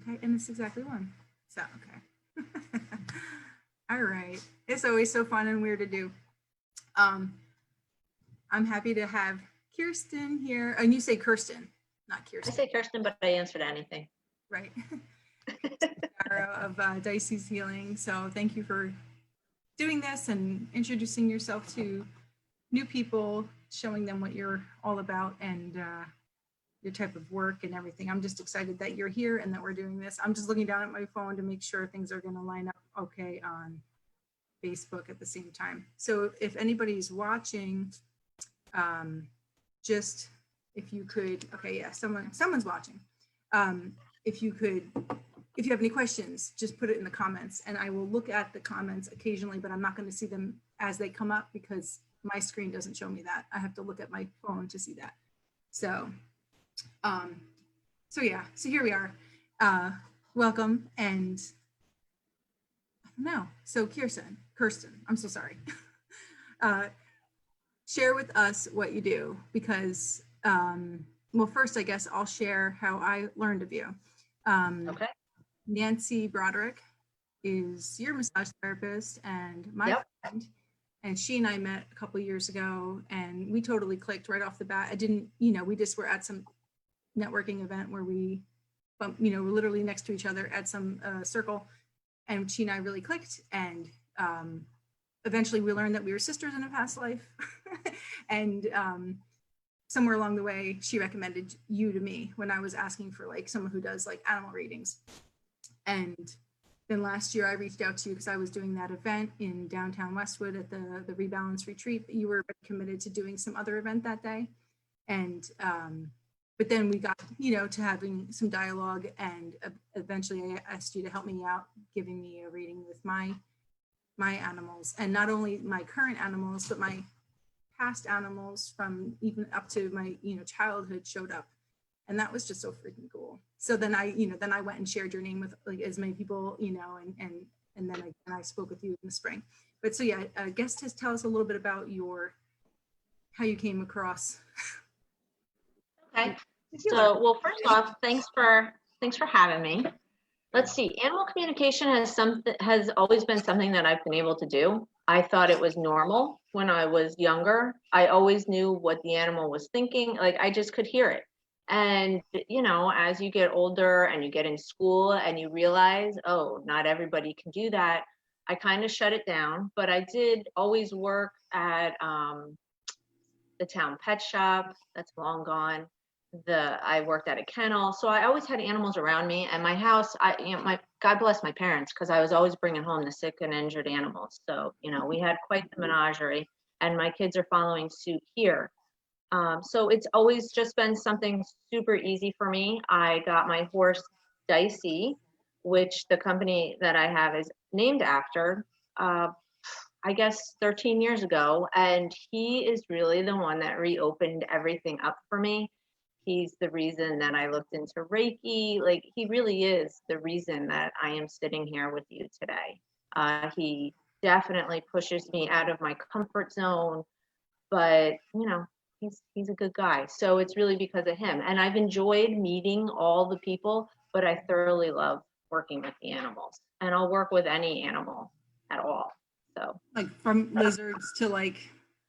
Okay, and it's exactly one. So, okay. All right. It's always so fun and weird to do. I'm happy to have Kirsten here. And you say Kirsten, not Kirsten. I say Kirsten, but I answer to anything. Right. Sharo of Dicey's Healing. So thank you for doing this and introducing yourself to new people, showing them what you're all about and your type of work and everything. I'm just excited that you're here and that we're doing this. I'm just looking down at my phone to make sure things are going to line up okay on Facebook at the same time. So if anybody's watching, just if you could, okay, yeah, someone's watching. If you have any questions, just put it in the comments and I will look at the comments occasionally, but I'm not going to see them as they come up because my screen doesn't show me that. I have to look at my phone to see that. So, yeah, so here we are. Welcome. And I don't know. So Kirsten, I'm so sorry. Share with us what you do because, well, first, I guess I'll share how I learned of you. Okay. Nancy Broderick is your massage therapist and my friend, and she and I met a couple of years ago and we totally clicked right off the bat. I didn't, we just were at some networking event where we, we're literally next to each other at some circle, and she and I really clicked. And eventually we learned that we were sisters in a past life. And somewhere along the way, she recommended you to me when I was asking for like someone who does like animal readings. And then last year I reached out to you because I was doing that event in downtown Westwood at the Rebalance Retreat. You were committed to doing some other event that day. And, but then we got, to having some dialogue, and eventually I asked you to help me out, giving me a reading with my animals, and not only my current animals, but my past animals from even up to my, childhood showed up. And that was just so freaking cool. So then I went and shared your name with like as many people, and then I spoke with you in the spring. But so yeah, I guess just tell us a little bit about how you came across. Okay. So, well, first off, thanks for having me. Let's see. Animal communication has always been something that I've been able to do. I thought it was normal when I was younger. I always knew what the animal was thinking. Like I just could hear it. And, as you get older and you get in school and you realize, oh, not everybody can do that, I kind of shut it down. But I did always work at the town pet shop. That's long gone. I worked at a kennel. So I always had animals around me, and my house, God bless my parents, because I was always bringing home the sick and injured animals. So, we had quite the menagerie, and my kids are following suit here. So it's always just been something super easy for me. I got my horse Dicey, which the company that I have is named after, I guess 13 years ago. And he is really the one that reopened everything up for me. He's the reason that I looked into Reiki. Like he really is the reason that I am sitting here with you today. He definitely pushes me out of my comfort zone, but he's a good guy. So it's really because of him. And I've enjoyed meeting all the people, but I thoroughly love working with the animals, and I'll work with any animal at all. So like from lizards to like,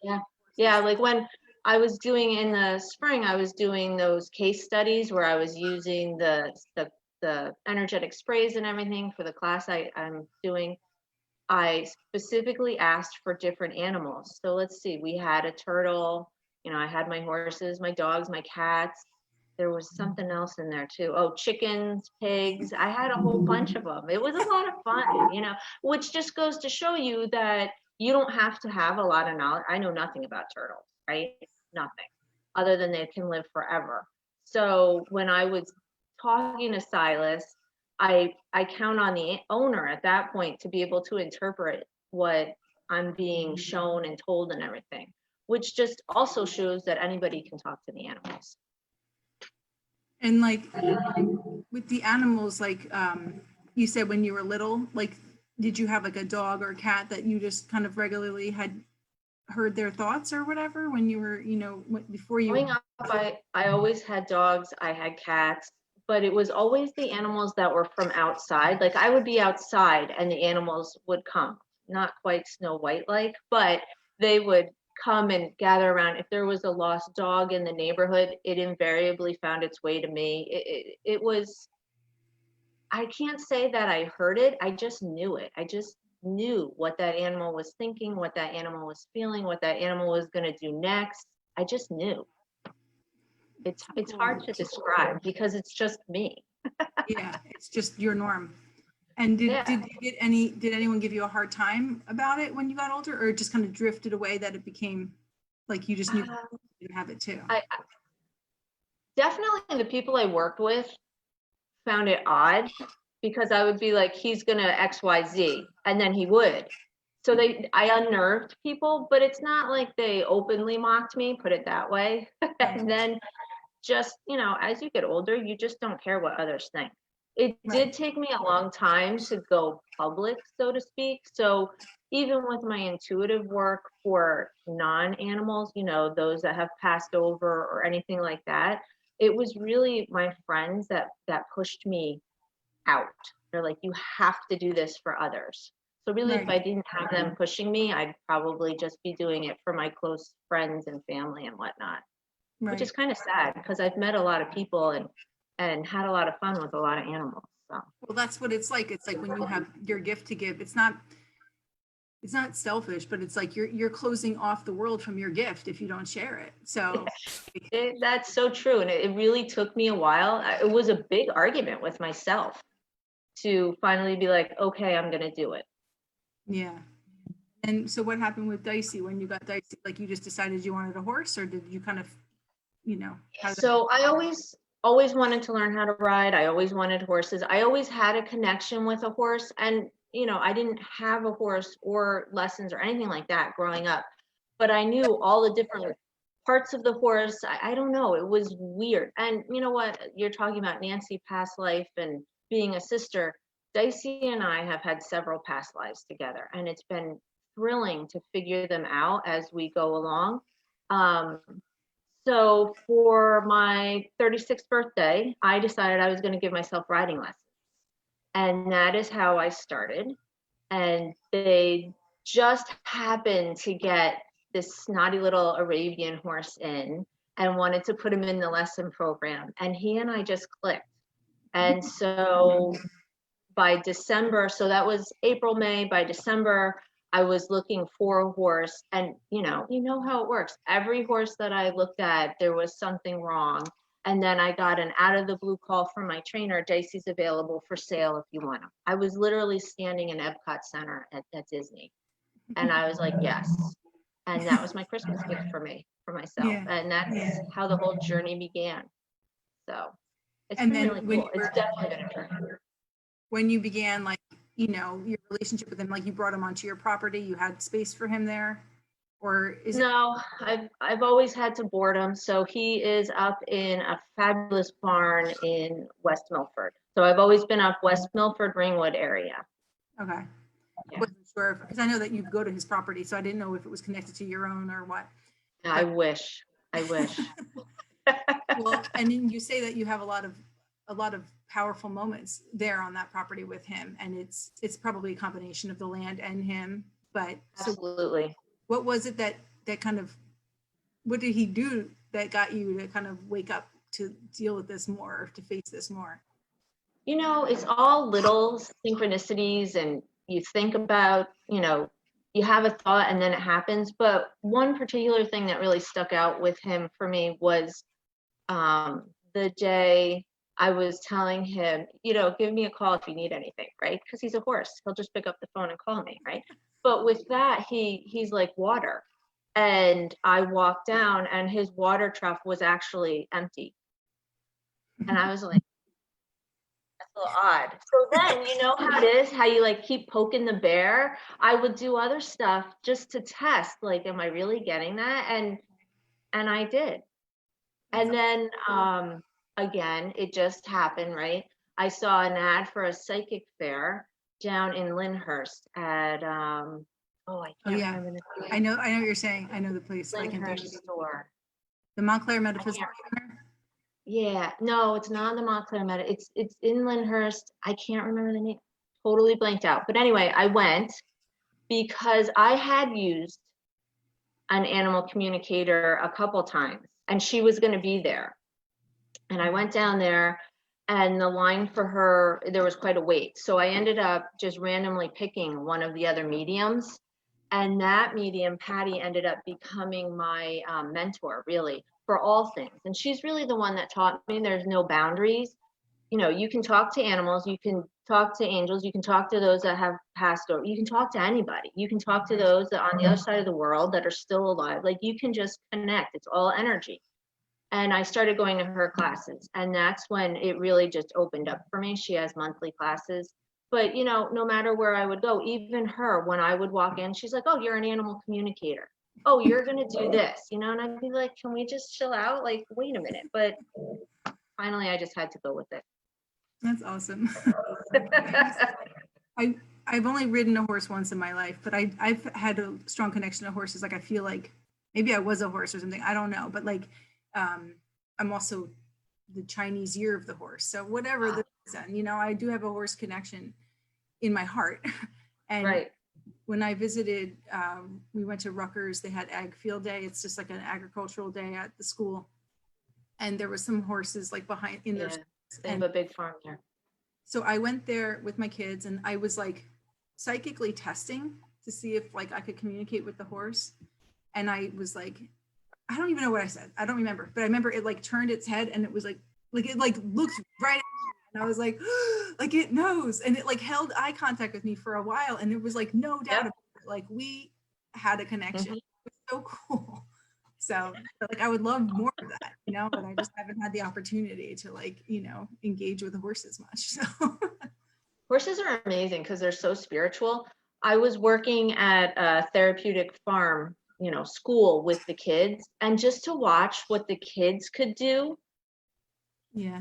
yeah, like when I was doing in the spring, I was doing those case studies where I was using the energetic sprays and everything for the class I'm doing. I specifically asked for different animals. So let's see, we had a turtle, I had my horses, my dogs, my cats. There was something else in there too. Oh, chickens, pigs. I had a whole bunch of them. It was a lot of fun, which just goes to show you that you don't have to have a lot of knowledge. I know nothing about turtles, right? Nothing, other than they can live forever. So when I was talking to Silas, I count on the owner at that point to be able to interpret what I'm being shown and told and everything, which just also shows that anybody can talk to the animals. And like with the animals, like you said when you were little, like did you have like a dog or a cat that you just kind of regularly had heard their thoughts or whatever when you were, before you? Growing up, I always had dogs, I had cats, but it was always the animals that were from outside. Like I would be outside and the animals would come, not quite Snow White like, but they would come and gather around. If there was a lost dog in the neighborhood, it invariably found its way to me. It was, I can't say that I heard it, I just knew it. I just knew what that animal was thinking, what that animal was feeling, what that animal was going to do next. I just knew. It's hard to describe because it's just me. Yeah, it's just your norm. And did anyone give you a hard time about it when you got older, or it just kind of drifted away that it became like you just knew you didn't have it too? Definitely the people I worked with found it odd because I would be like, he's gonna XYZ, and then he would. So I unnerved people, but it's not like they openly mocked me, put it that way. And then just, as you get older, you just don't care what others think. It did take me a long time to go public, so to speak. So even with my intuitive work for non-animals, those that have passed over or anything like that, it was really my friends that pushed me out. They're like, you have to do this for others. So really, if I didn't have them pushing me, I'd probably just be doing it for my close friends and family and whatnot. Which is kind of sad because I've met a lot of people and had a lot of fun with a lot of animals. So. Well, that's what it's like. It's like when you have your gift to give, it's not selfish, but it's like you're closing off the world from your gift if you don't share it. So that's so true. And it really took me a while. It was a big argument with myself to finally be like, okay, I'm going to do it. Yeah. And so what happened with Dicey when you got Dicey? Like you just decided you wanted a horse, or did you kind of, So I always wanted to learn how to ride. I always wanted horses. I always had a connection with a horse, and I didn't have a horse or lessons or anything like that growing up, but I knew all the different parts of the horse. I don't know, it was weird. And you know what, you're talking about Nancy past life and being a sister. Dicey and I have had several past lives together, and it's been thrilling to figure them out as we go along. So for my 36th birthday, I decided I was going to give myself riding lessons. And that is how I started. And they just happened to get this snotty little Arabian horse in and wanted to put him in the lesson program. And he and I just clicked. And so by December, so that was April, May, by December, I was looking for a horse, and you know how it works. Every horse that I looked at, there was something wrong. And then I got an out of the blue call from my trainer, Dicey's available for sale if you want him. I was literally standing in Epcot Center at Disney. And I was like, yes. And that was my Christmas gift for myself. Yeah. And that's how the whole journey began. So it's been really cool. It's definitely been a journey. When you began, your relationship with him, like you brought him onto your property, you had space for him there, or is it? No, I've always had to board him. So he is up in a fabulous barn in West Milford. So I've always been up West Milford, Ringwood area. Okay. Yeah. I wasn't sure because I know that you go to his property, so I didn't know if it was connected to your own or what. I wish. Well, and then you say that you have a lot of powerful moments there on that property with him, and it's probably a combination of the land and him. But absolutely. So what was it that kind of, what did he do that got you to kind of wake up to deal with this more, to face this more? It's all little synchronicities, and you think about, you have a thought and then it happens. But one particular thing that really stuck out with him for me was the day I was telling him, give me a call if you need anything, right? Because he's a horse. He'll just pick up the phone and call me, right? But with that, he's like water. And I walked down and his water trough was actually empty. And I was like, that's a little odd. So then, you know how it is, how you keep poking the bear? I would do other stuff just to test, am I really getting that? And I did. And then, again, it just happened, right? I saw an ad for a psychic fair down in Lyndhurst at I can't remember the name. I know what you're saying. I know the place. Lyndhurst store. The Montclair Metaphysical Center. Yeah, no, it's not the Montclair it's in Lyndhurst. I can't remember the name. Totally blanked out. But anyway, I went because I had used an animal communicator a couple times, and she was going to be there. And I went down there, and the line for her, there was quite a wait. So I ended up just randomly picking one of the other mediums. And that medium, Patty, ended up becoming my mentor, really, for all things. And she's really the one that taught me there's no boundaries. You know, you can talk to animals, you can talk to angels, you can talk to those that have passed over, you can talk to anybody. You can talk to those that on the other side of the world that are still alive. Like, you can just connect. It's all energy. And I started going to her classes, and that's when it really just opened up for me. She has monthly classes. But, you know, no matter where I would go, even her, when I would walk in, she's like, oh, you're an animal communicator. Oh, you're going to do this, you know? And I'd be like, can we just chill out? Like, wait a minute. But finally, I just had to go with it. That's awesome. I've only ridden a horse once in my life, but I've had a strong connection to horses. Like, I feel like maybe I was a horse or something. I don't know. But like, I'm also the Chinese year of the horse. So whatever the reason, you know, I do have a horse connection in my heart. And right. When I visited, we went to Rutgers. They had Ag Field Day. It's just like an agricultural day at the school. And there were some horses like behind in their. They have a big farm there. So I went there with my kids, and I was like psychically testing to see if like I could communicate with the horse. And I was like, I don't even know what I said. I don't remember, but I remember it like turned its head, and it was like it like looked right at me, and I was like, like it knows, and it like held eye contact with me for a while, and there was like no doubt about it. Like we had a connection. It was so cool. So like I would love more of that, you know, but I just haven't had the opportunity to like, you know, engage with the horses much. So horses are amazing because they're so spiritual. I was working at a therapeutic farm, you know, school with the kids, and just to watch what the kids could do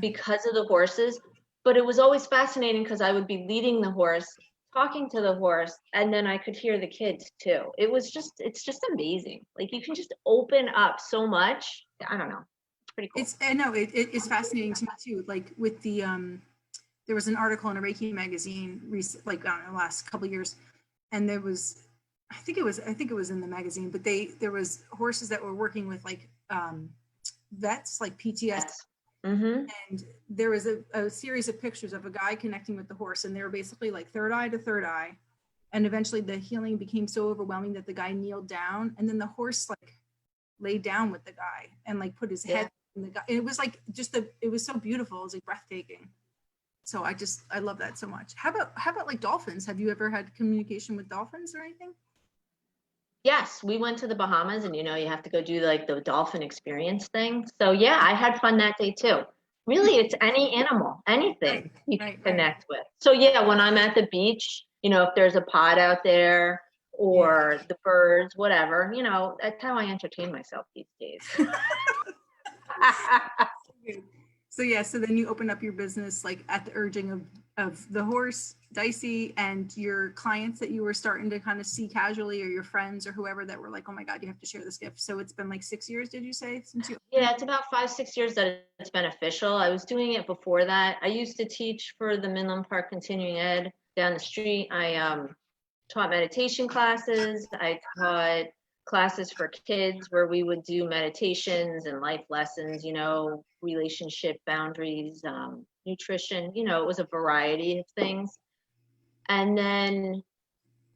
because of the horses. But it was always fascinating because I would be leading the horse, talking to the horse, and then I could hear the kids too. It's just amazing. Like, you can just open up so much. I don't know. It's pretty cool. I know it's fascinating to me too. Like with the there was an article in a Reiki magazine like I don't know, last couple of years, and there was I think it was in the magazine, but there was horses that were working with like vets, like PTS. And there was a series of pictures of a guy connecting with the horse, and they were basically like third eye to third eye, and eventually the healing became so overwhelming that the guy kneeled down, and then the horse like laid down with the guy and like put his head in the guy. It was like it was so beautiful. It was like breathtaking. So I love that so much. How about like dolphins? Have you ever had communication with dolphins or anything? Yes, we went to the Bahamas, and you know, you have to go do like the dolphin experience thing. So yeah, I had fun that day too. Really, it's any animal, anything you can connect with. So yeah, when I'm at the beach, you know, if there's a pod out there or the birds, whatever, you know, that's how I entertain myself these days. So then you open up your business like at the urging of the horse, Dicey, and your clients that you were starting to kind of see casually, or your friends or whoever that were like, oh my God, you have to share this gift. So it's been like 6 years, did you say? Yeah, it's about 5-6 years that it's been official. I was doing it before that. I used to teach for the Midland Park Continuing Ed down the street. I taught meditation classes. I taught classes for kids where we would do meditations and life lessons, you know, relationship boundaries, nutrition, you know, it was a variety of things. And then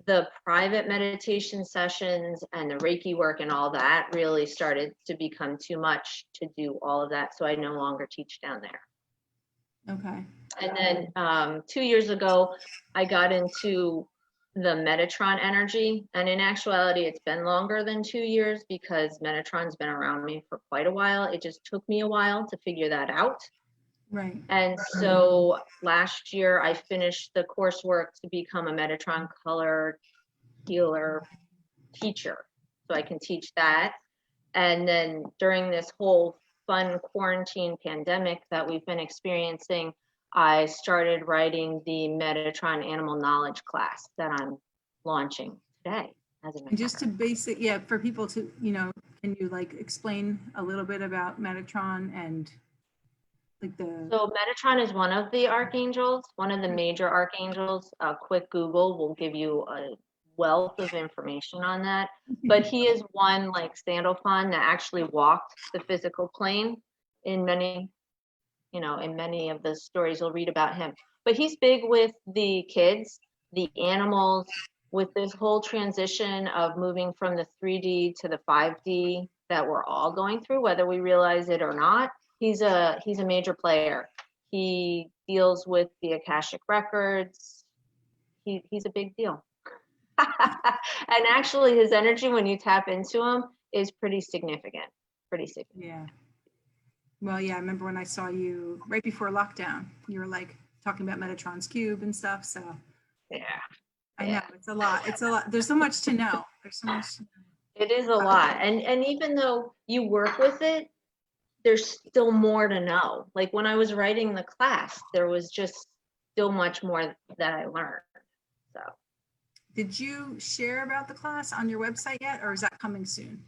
the private meditation sessions and the Reiki work and all that really started to become too much to do all of that. So I no longer teach down there. Okay. And then 2 years ago, I got into the Metatron Energy. And in actuality, it's been longer than 2 years because Metatron's been around me for quite a while. It just took me a while to figure that out. Right. And so last year I finished the coursework to become a Metatron color healer teacher. So I can teach that. And then during this whole fun quarantine pandemic that we've been experiencing, I started writing the Metatron Animal Knowledge class that I'm launching today. And just to basic, for people to, you know, can you like explain a little bit about Metatron and Like the So Metatron is one of the archangels, one of the major archangels. A quick Google will give you a wealth of information on that. But he is one like Sandalphon that actually walked the physical plane in many, in many of the stories you'll read about him. But he's big with the kids, the animals, with this whole transition of moving from the 3D to the 5D that we're all going through, whether we realize it or not. He's a major player. He deals with the Akashic records. He's a big deal. And actually his energy when you tap into him is pretty significant. Yeah. Well, yeah, I remember when I saw you right before lockdown, you were like talking about Metatron's cube and stuff. So Yeah. I know it's a lot. It's a lot. There's so much to know. There's so much to know. It is a lot. And even though you work with it, there's still more to know. Like when I was writing the class, there was just still much more that I learned. So did you share about the class on your website yet, or is that coming soon?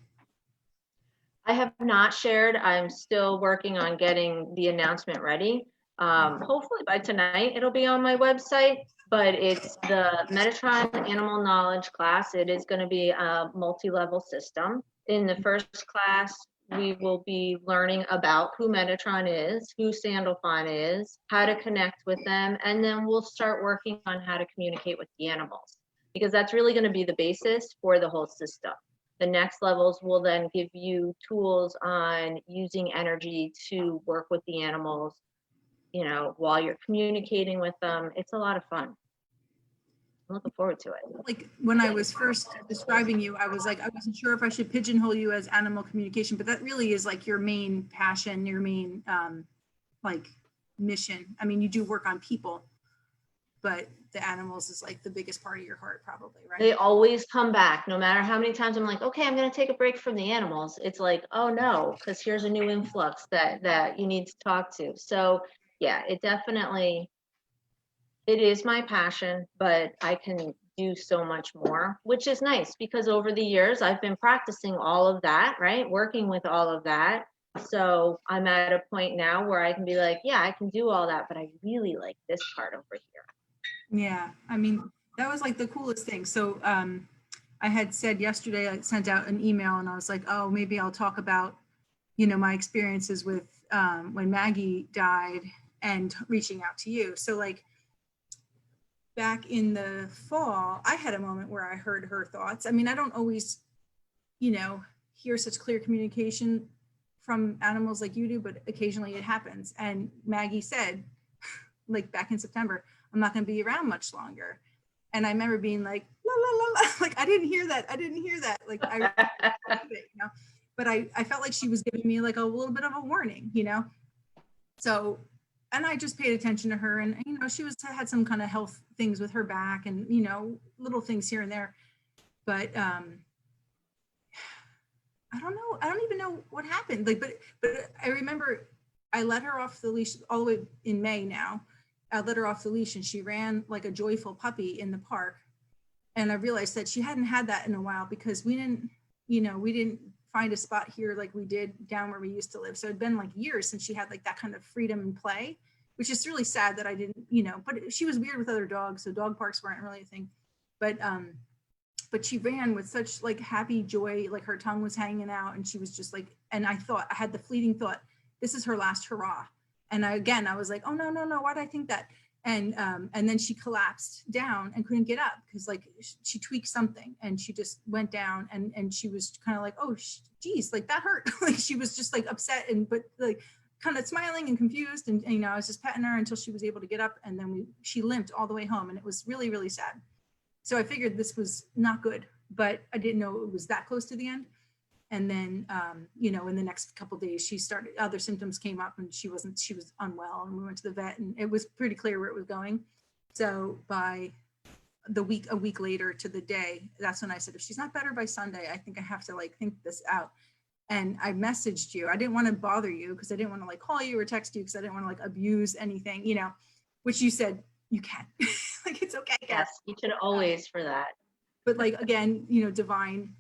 I have not shared. I'm still working on getting the announcement ready. Hopefully by tonight it'll be on my website, but it's the Metatron Animal Knowledge class. It is going to be a multi-level system. In the first class, we will be learning about who Metatron is, who Sandalphon is, how to connect with them, and then we'll start working on how to communicate with the animals, because that's really going to be the basis for the whole system. The next levels will then give you tools on using energy to work with the animals, while you're communicating with them. It's a lot of fun. I'm looking forward to it. Like when I was first describing you, I was like, I wasn't sure if I should pigeonhole you as animal communication, but that really is like your main passion, your main like mission. I mean, you do work on people, but the animals is like the biggest part of your heart, probably, right? They always come back, no matter how many times I'm like, okay, I'm going to take a break from the animals. It's like, oh no, because here's a new influx that you need to talk to. So yeah, it is my passion, but I can do so much more, which is nice because over the years I've been practicing all of that, right? Working with all of that. So I'm at a point now where I can be like, yeah, I can do all that, but I really like this part over here. Yeah, I mean, that was like the coolest thing. So I had said yesterday, I sent out an email and I was like, oh, maybe I'll talk about, my experiences with when Maggie died and reaching out to you. So like back in the fall, I had a moment where I heard her thoughts. I mean, I don't always, hear such clear communication from animals like you do, but occasionally it happens. And Maggie said, like back in September, I'm not going to be around much longer. And I remember being like, la, la, la, la. Like, I didn't hear that. Like, but I felt like she was giving me like a little bit of a warning, So, and I just paid attention to her and, she had some kind of health things with her back and, little things here and there. But I don't know. I don't even know what happened. Like, but I remember I let her off the leash all the way in May now. I let her off the leash and she ran like a joyful puppy in the park. And I realized that she hadn't had that in a while because we didn't find a spot here like we did down where we used to live. So it'd been like years since she had like that kind of freedom and play, which is really sad that I didn't, but she was weird with other dogs. So dog parks weren't really a thing. But she ran with such like happy joy, like her tongue was hanging out and she was just like, and I had the fleeting thought, this is her last hurrah. And I was like, oh, no, why did I think that? And then she collapsed down and couldn't get up because like she tweaked something and she just went down and she was kind of like, oh, geez, like that hurt. Like she was just like upset but like kind of smiling and confused. And I was just petting her until she was able to get up. And then she limped all the way home and it was really, really sad. So I figured this was not good, but I didn't know it was that close to the end. And then, in the next couple of days, other symptoms came up and she was unwell and we went to the vet and it was pretty clear where it was going. So by a week later to the day, that's when I said, if she's not better by Sunday, I think I have to like think this out. And I messaged you. I didn't want to bother you because I didn't want to like call you or text you because I didn't want to like abuse anything, which you said you can. Like, it's okay. Yes, you can always for that. But like, again, divine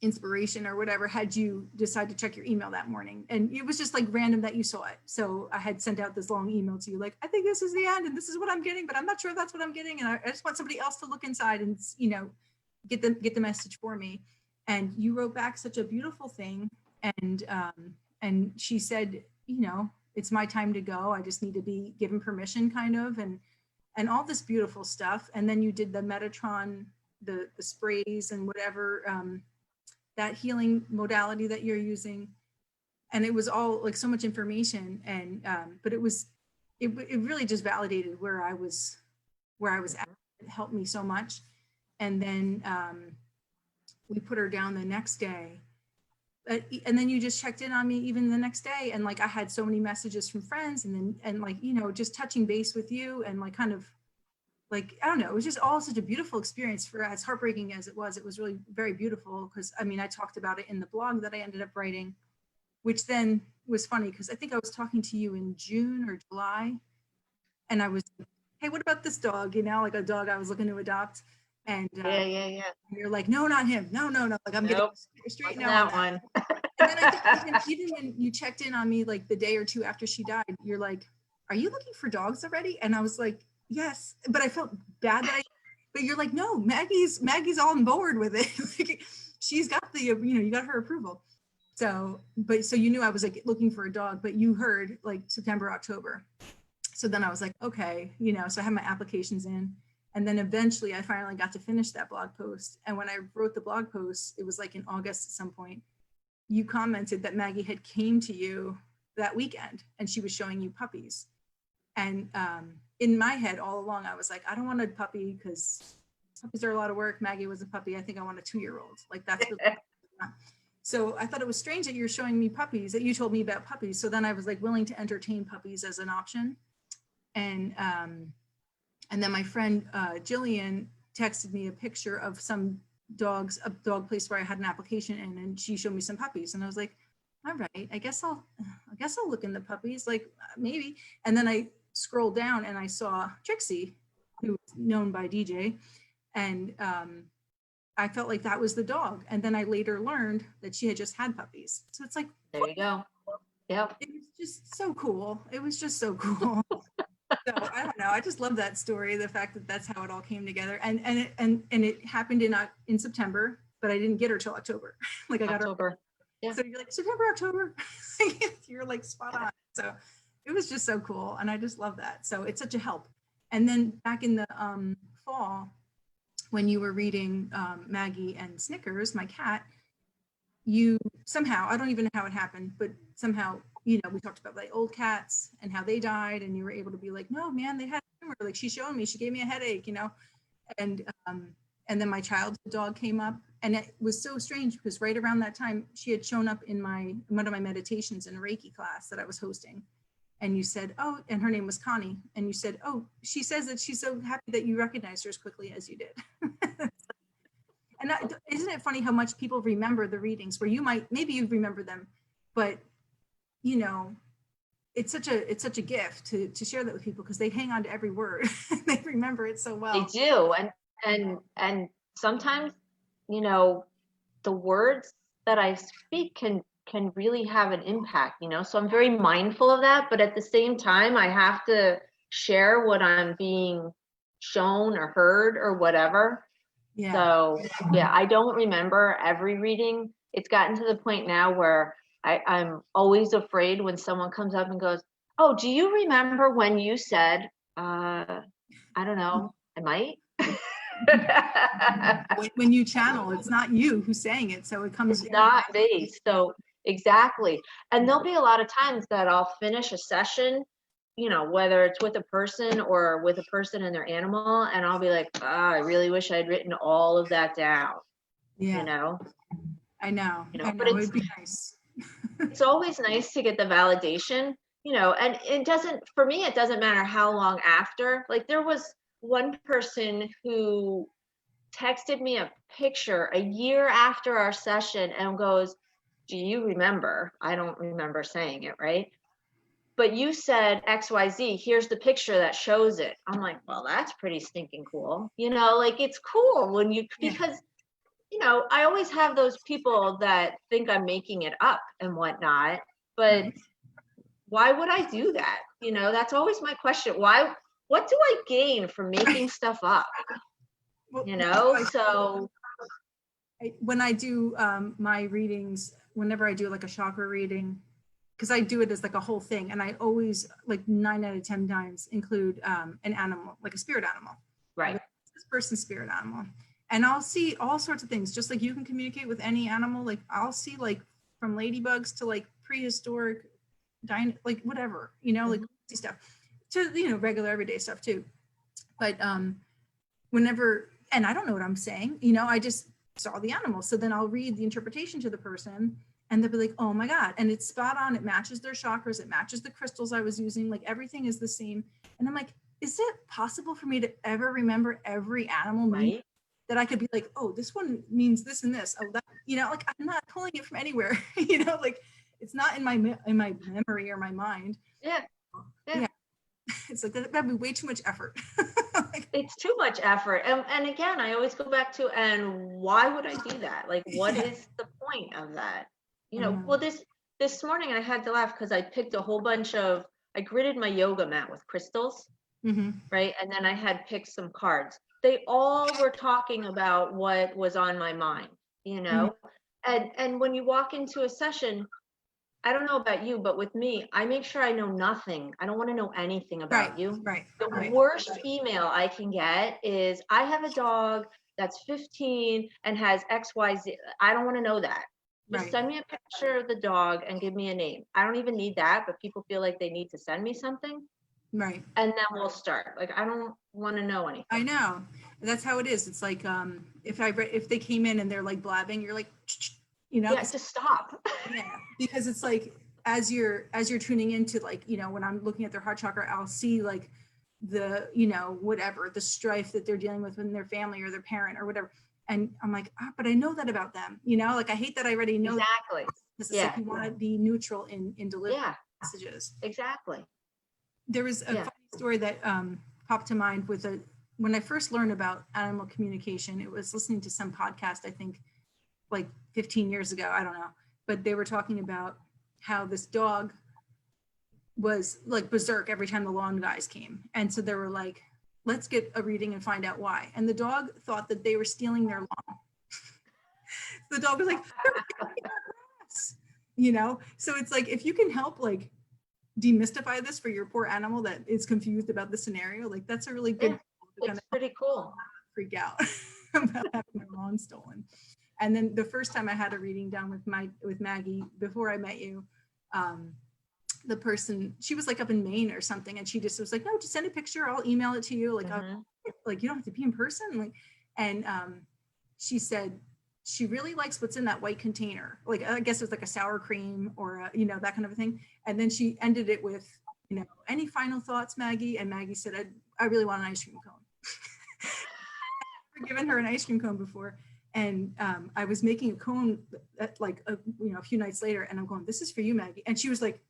inspiration or whatever had you decide to check your email that morning. And it was just like random that you saw it. So I had sent out this long email to you, like, I think this is the end and this is what I'm getting, but I'm not sure if that's what I'm getting. And I just want somebody else to look inside and, you know, get the message for me. And you wrote back such a beautiful thing. And she said, you know, it's my time to go. I just need to be given permission, kind of, and all this beautiful stuff. And then you did the Metatron, the sprays and whatever, that healing modality that you're using. And it was all like so much information. And, but it really just validated where I was at. It helped me so much. And then we put her down the next day. And then you just checked in on me even the next day. And like, I had so many messages from friends and like, you know, just touching base with you and like, kind of like, I don't know, it was just all such a beautiful experience. For as heartbreaking as it was really very beautiful. Cause I mean, I talked about it in the blog that I ended up writing, which then was funny. Cause I think I was talking to you in June or July. And I was, hey, what about this dog? You know, like a dog I was looking to adopt. And yeah. You're like, no, not him. No. Like I'm getting straight now. That one. And then I think even when you checked in on me, like the day or two after she died, you're like, are you looking for dogs already? And I was like, yes, but I felt bad that but you're like, no, Maggie's on board with it. Like, she's got the, you know, you got her approval. So you knew I was like looking for a dog, but you heard like September, October. So then I was like, okay, you know, so I had my applications in. And then eventually I finally got to finish that blog post. And when I wrote the blog post, it was like in August at some point, you commented that Maggie had came to you that weekend and she was showing you puppies. And in my head all along, I was like, I don't want a puppy because puppies are a lot of work. Maggie was a puppy. I think I want a 2-year-old. Like that's really so I thought it was strange that you're showing me puppies, that you told me about puppies. So then I was like willing to entertain puppies as an option. And then my friend Jillian texted me a picture of some dogs, a dog place where I had an application in, and she showed me some puppies. And I was like, all right, I guess I'll look in the puppies, like maybe. And then I scrolled down and I saw Trixie, who was known by DJ. And I felt like that was the dog. And then I later learned that she had just had puppies. So it's like, there you go. Yep. It was just so cool. It was just so cool. So I don't know. I just love that story. The fact that that's how it all came together, and it happened in September, but I didn't get her till October. Like I got October. her. Yeah. So you're like September, October. You're like spot on. So it was just so cool, and I just love that. So it's such a help. And then back in the fall, when you were reading Maggie and Snickers, my cat, you somehow, I don't even know how it happened, but somehow, you know, we talked about like old cats and how they died, and you were able to be like, no, man, they had a tumor. Like she showed me, she gave me a headache, you know, and then my childhood dog came up, and it was so strange because right around that time, she had shown up in one of my meditations in a Reiki class that I was hosting, and you said, oh, and her name was Connie, and you said, oh, she says that she's so happy that you recognized her as quickly as you did. And isn't it funny how much people remember the readings where maybe you remember them, but you know, it's such a gift to share that with people because they hang on to every word. They remember it so well. They do. And sometimes, you know, the words that I speak can really have an impact, you know, so I'm very mindful of that. But at the same time, I have to share what I'm being shown or heard or whatever. Yeah. So yeah, I don't remember every reading. It's gotten to the point now where I'm always afraid when someone comes up and goes, oh, do you remember when you said, I don't know, I might. When you channel, it's not you who's saying it. So it comes. It's not me. So exactly. And there'll be a lot of times that I'll finish a session, you know, whether it's with a person or with a person and their animal, and I'll be like, oh, I really wish I'd written all of that down. Yeah. You know? I know. You know, but it'd be nice. It's always nice to get the validation, you know, and it doesn't matter how long after. Like there was one person who texted me a picture a year after our session and goes, do you remember? I don't remember saying it, right? But you said XYZ, here's the picture that shows it. I'm like, well, that's pretty stinking cool. You know, like it's cool when you, because you know, I always have those people that think I'm making it up and whatnot, but why would I do that? You know, that's always my question. Why, what do I gain from making stuff up? Well, You know, so when I do my readings, whenever I do like a chakra reading, because I do it as like a whole thing, and I always, like 9 out of 10 times, include an animal, like a spirit animal. right. This person's spirit animal. And I'll see all sorts of things, just like you can communicate with any animal. Like I'll see like from ladybugs to like prehistoric, like whatever, you know, like stuff, to, you know, regular everyday stuff too. But whenever, and I don't know what I'm saying, you know, I just saw the animal. So then I'll read the interpretation to the person, and they'll be like, oh my God. And it's spot on. It matches their chakras. It matches the crystals I was using. Like everything is the same. And I'm like, is it possible for me to ever remember every animal meaning? That I could be like, oh, this one means this and this. Oh, that, you know, like I'm not pulling it from anywhere, you know, like it's not in my memory or my mind. Yeah. It's like that'd be way too much effort. Like, it's too much effort. And again, I always go back to, and why would I do that? Like, what is the point of that? You know, well, this morning I had to laugh because I picked a whole bunch of, I gridded my yoga mat with crystals, right? And then I had picked some cards. They all were talking about what was on my mind, you know? And when you walk into a session, I don't know about you, but with me, I make sure I know nothing. I don't want to know anything about you. The worst email I can get is, I have a dog that's 15 and has XYZ. I don't want to know that. Just send me a picture of the dog and give me a name. I don't even need that, but people feel like they need to send me something. Right. And then we'll start. Like, I don't want to know anything. I know. That's how it is. It's like, if they came in and they're like blabbing, you're like, you know, to stop. Yeah, because it's like, as you're tuning into, like, you know, when I'm looking at their heart chakra, I'll see like the, you know, whatever, the strife that they're dealing with in their family or their parent or whatever. And I'm like, but I know that about them, you know, like I hate that I already know. Exactly. This is like, you want to be neutral in delivering messages. Exactly. There was a funny story that popped to mind with when I first learned about animal communication. It was listening to some podcast, I think like 15 years ago, I don't know, but they were talking about how this dog was like berserk every time the lawn guys came. And so they were like, let's get a reading and find out why. And the dog thought that they were stealing their lawn. The dog was like, you know? So it's like, if you can help like demystify this for your poor animal that is confused about the scenario, like that's a really good, it's pretty cool. Freak out about having their lawn stolen. And then the first time I had a reading done with Maggie, before I met you, the person, she was like up in Maine or something, and she just was like, no, just send a picture, I'll email it to you. Like, like you don't have to be in person. Like, and she said she really likes what's in that white container. Like, I guess it was like a sour cream or you know, that kind of a thing. And then she ended it with, you know, any final thoughts, Maggie? And Maggie said, I really want an ice cream cone. I've given her an ice cream cone before. And I was making a cone at like, you know, a few nights later, and I'm going, this is for you, Maggie. And she was like,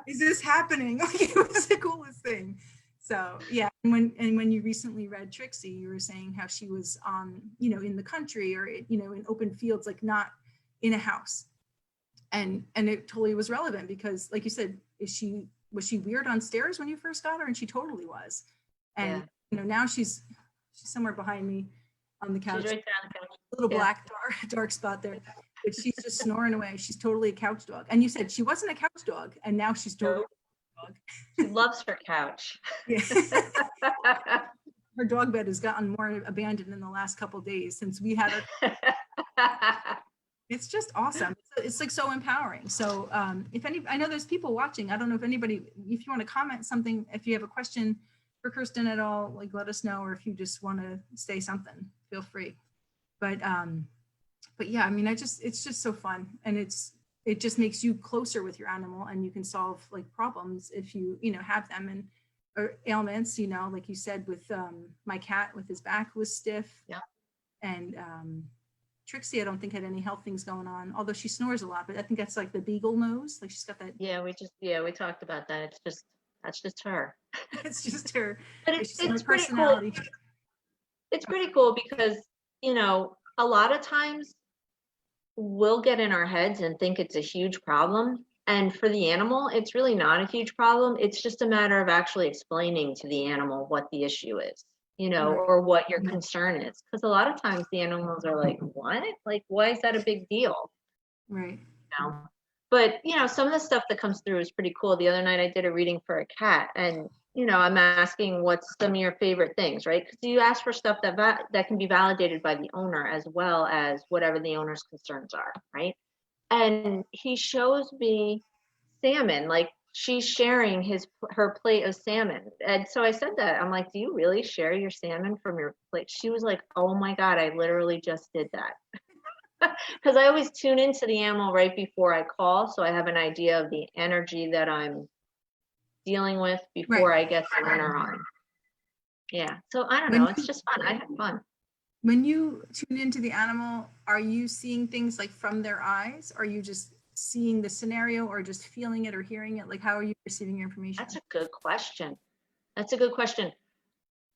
is this happening? Like, it was the coolest thing. So yeah. And when you recently read Trixie, you were saying how she was you know, in the country or, you know, in open fields, like not in a house. And it totally was relevant because, like you said, was she weird on stairs when you first got her? And she totally was. And you know, now she's somewhere behind me on the couch. She's right there on the couch. A little black dark spot there, but she's just snoring away. She's totally a couch dog. And you said she wasn't a couch dog, and now she's totally a dog. She loves her couch. Yeah. Her dog bed has gotten more abandoned in the last couple of days since we had her. It's just awesome. It's like so empowering. So I know there's people watching. I don't know if you want to comment something, if you have a question for Kirsten at all, like let us know, or if you just want to say something, feel free. But yeah, I mean, it's just so fun, and it just makes you closer with your animal, and you can solve like problems if you know, have them, and or ailments, you know, like you said with my cat with his back was stiff. Yeah. And Trixie, I don't think had any health things going on, although she snores a lot, but I think that's like the beagle nose. Like she's got that. Yeah, we talked about that. That's just her. It's just her. But it's pretty cool. It's pretty cool because, you know, a lot of times we'll get in our heads and think it's a huge problem. And for the animal, it's really not a huge problem. It's just a matter of actually explaining to the animal what the issue is, you know, Right. or what your concern is. Because a lot of times the animals are like, what? Like, why is that a big deal? Right. You know? But, you know, some of the stuff that comes through is pretty cool. The other night I did a reading for a cat, and, you know, I'm asking what's some of your favorite things, right? Because you ask for stuff that can be validated by the owner as well as whatever the owner's concerns are, right? And he shows me salmon, like she's sharing her plate of salmon. And so I said that, I'm like, do you really share your salmon from your plate? She was like, oh my God, I literally just did that. Because I always tune into the animal right before I call, so I have an idea of the energy that I'm dealing with before I get the runner on. Yeah, so I don't know, it's just fun. I have fun. When you tune into the animal, are you seeing things like from their eyes? Are you just seeing the scenario or just feeling it or hearing it? Like, how are you receiving your information? That's a good question. That's a good question.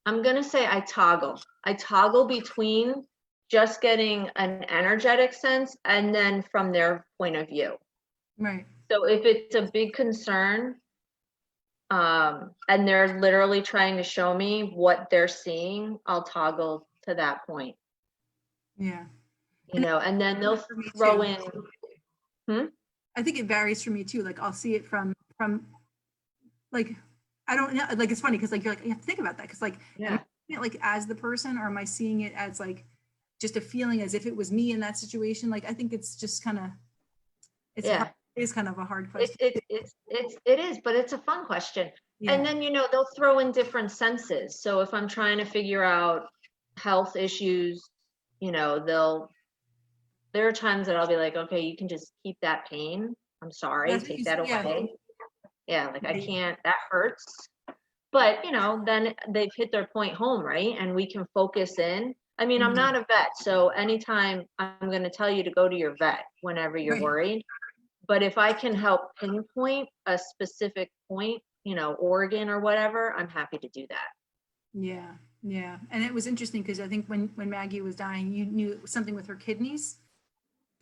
I'm going to say I toggle between just getting an energetic sense and then from their point of view. Right. So if it's a big concern, and they're literally trying to show me what they're seeing, I'll toggle to that point. Yeah. You know, and then they'll throw in. I think it varies for me too. Like I'll see it from like, I don't know, like it's funny because like you're like, you have to think about that because like, am I seeing it like as the person, or am I seeing it as like just a feeling as if it was me in that situation? Like I think it's just kind of, it is kind of a hard question. It is, but it's a fun question. Yeah. And then, you know, they'll throw in different senses. So if I'm trying to figure out health issues, you know, there are times that I'll be like, okay, you can just keep that pain. I'm sorry, take that away. Yeah, like I can't, that hurts. But, you know, then they've hit their point home, right? And we can focus in. I mean, I'm not a vet, so anytime I'm going to tell you to go to your vet whenever you're worried. But if I can help pinpoint a specific point, you know, organ or whatever, I'm happy to do that. Yeah, yeah. And it was interesting because I think when Maggie was dying, you knew something with her kidneys,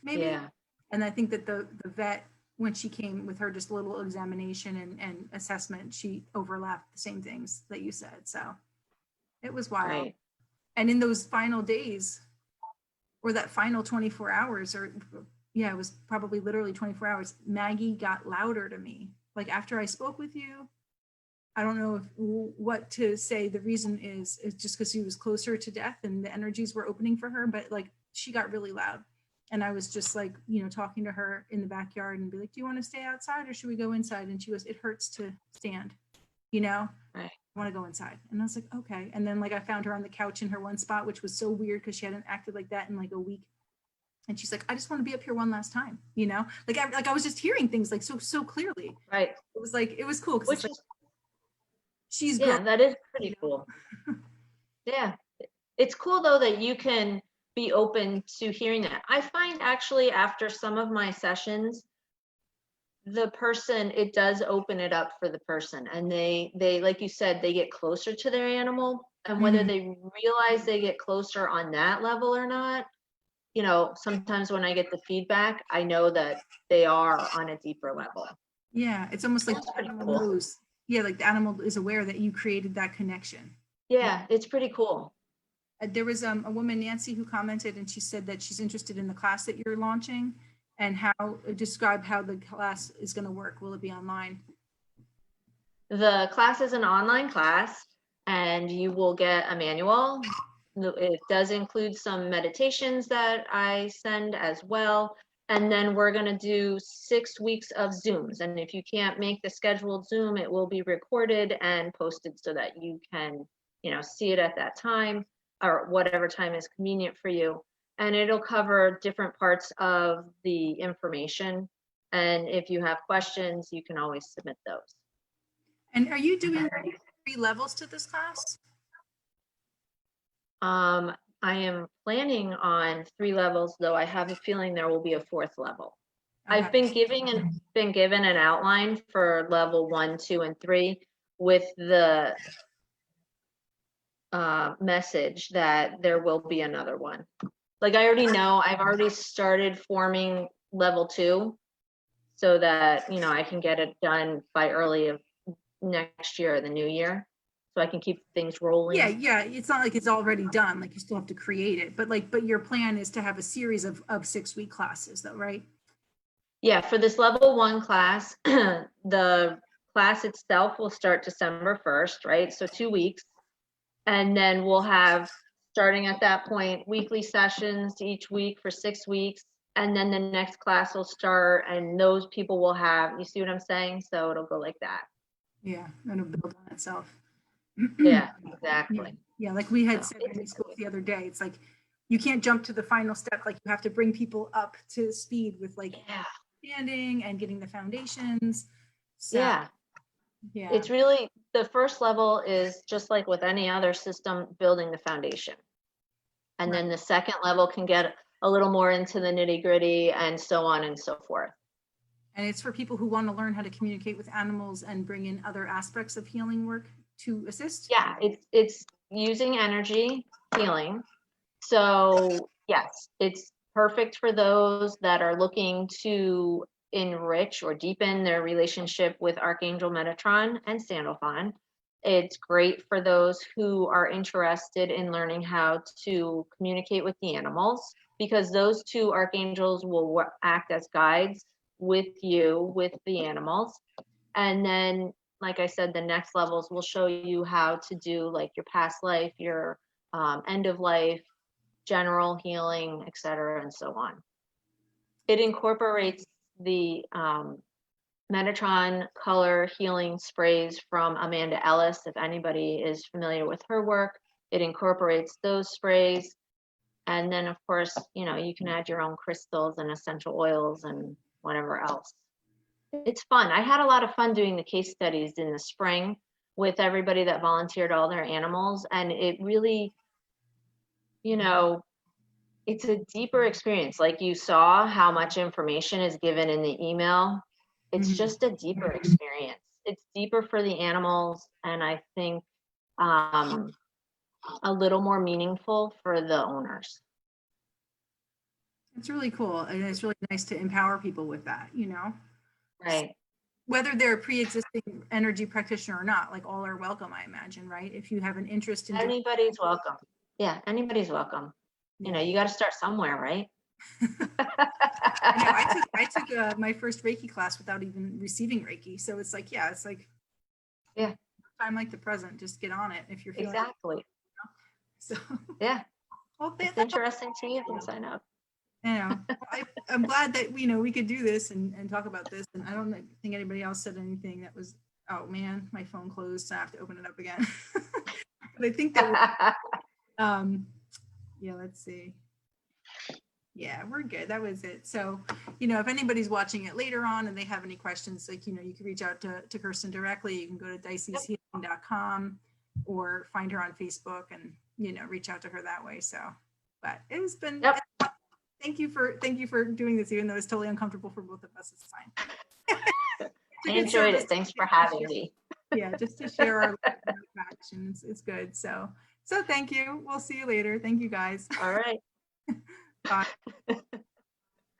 maybe? Yeah. And I think that the vet, when she came with her just little examination and assessment, she overlapped the same things that you said. So it was wild. Right. And in those final days, or that final 24 hours, or yeah, it was probably literally 24 hours, Maggie got louder to me. Like after I spoke with you, I don't know what to say. The reason is just because she was closer to death and the energies were opening for her, but like she got really loud. And I was just like, you know, talking to her in the backyard and be like, do you want to stay outside or should we go inside? And she goes, it hurts to stand, you know, I want to go inside. And I was like, okay. And then like I found her on the couch in her one spot, which was so weird because she hadn't acted like that in like a week. And she's like, I just want to be up here one last time, you know, like I was just hearing things like so clearly. Right. It was like, it was cool. Which is, she's yeah, that is pretty cool. Yeah. It's cool though that you can be open to hearing that. I find actually after some of my sessions, the person, it does open it up for the person, and they like you said, they get closer to their animal, and whether they realize they get closer on that level or not, you know, sometimes when I get the feedback, I know that they are on a deeper level. Yeah, it's almost like the animal knows. Yeah, like the animal is aware that you created that connection. Yeah, it's pretty cool. There was a woman, Nancy, who commented, and she said that she's interested in the class that you're launching and describe how the class is going to work. Will it be online? The class is an online class, and you will get a manual. It does include some meditations that I send as well. And then we're going to do 6 weeks of Zooms. And if you can't make the scheduled Zoom, it will be recorded and posted so that you can, you know, see it at that time, or whatever time is convenient for you. And it'll cover different parts of the information. And if you have questions, you can always submit those. And are you doing 3 levels to this class? I am planning on 3 levels, though I have a feeling there will be a 4th level. Okay. I've been given an outline for level 1, 2, and 3 with the message that there will be another one. Like I already know, I've already started forming level 2 so that, you know, I can get it done by early of next year, the new year. So I can keep things rolling. Yeah. It's not like it's already done. Like you still have to create it, but your plan is to have a series of 6-week classes though, right? Yeah, for this level 1 class, the class itself will start December 1st, right? So 2 weeks. And then we'll have, starting at that point, weekly sessions each week for 6 weeks. And then the next class will start and those people will have, you see what I'm saying? So it'll go like that. Yeah, it'll build on itself. Yeah, exactly. Yeah, like we had said when we spoke the other day, it's like you can't jump to the final step. Like you have to bring people up to speed with like standing and getting the foundations. So, yeah. It's really, the first level is just like with any other system, building the foundation. And then the second level can get a little more into the nitty gritty and so on and so forth. And it's for people who want to learn how to communicate with animals and bring in other aspects of healing work to assist. Yeah, it's using energy healing. So yes, it's perfect for those that are looking to enrich or deepen their relationship with Archangel Metatron and Sandalphon. It's great for those who are interested in learning how to communicate with the animals, because those two archangels will act as guides with you, with the animals. And then, like I said, the next levels will show you how to do like your past life, your end of life, general healing, etc., and so on. It incorporates the Metatron color healing sprays from Amanda Ellis. If anybody is familiar with her work, it incorporates those sprays. And then, of course, you know, you can add your own crystals and essential oils and whatever else. It's fun. I had a lot of fun doing the case studies in the spring with everybody that volunteered all their animals. And it really, you know, it's a deeper experience. Like you saw how much information is given in the email. It's just a deeper experience. It's deeper for the animals, and I think a little more meaningful for the owners. It's really cool, and it's really nice to empower people with that, you know? Right. Whether they're a pre-existing energy practitioner or not, like all are welcome, I imagine, right? If you have an interest in anybody's welcome. Yeah, anybody's welcome. You know, you got to start somewhere, right? I took my first Reiki class without even receiving Reiki. So it's like, yeah, time like the present, just get on it if you're feeling exactly. It, you know? So yeah. Well, it's interesting to you and sign up. You know, I'm glad that we could do this and talk about this. And I don't think anybody else said anything that was, oh man, my phone closed, so I have to open it up again. But I think that yeah, let's see. Yeah, we're good. That was it. So, you know, if anybody's watching it later on and they have any questions, like, you know, you can reach out to Kirsten directly. You can go to diceyhealing.com or find her on Facebook and, you know, reach out to her that way. So, but it's been, thank you for doing this, even though it's totally uncomfortable for both of us. It's fine. I enjoyed it. Thanks for having me. Yeah, just to share our actions. It's good. So thank you. We'll see you later. Thank you guys. All right. Bye.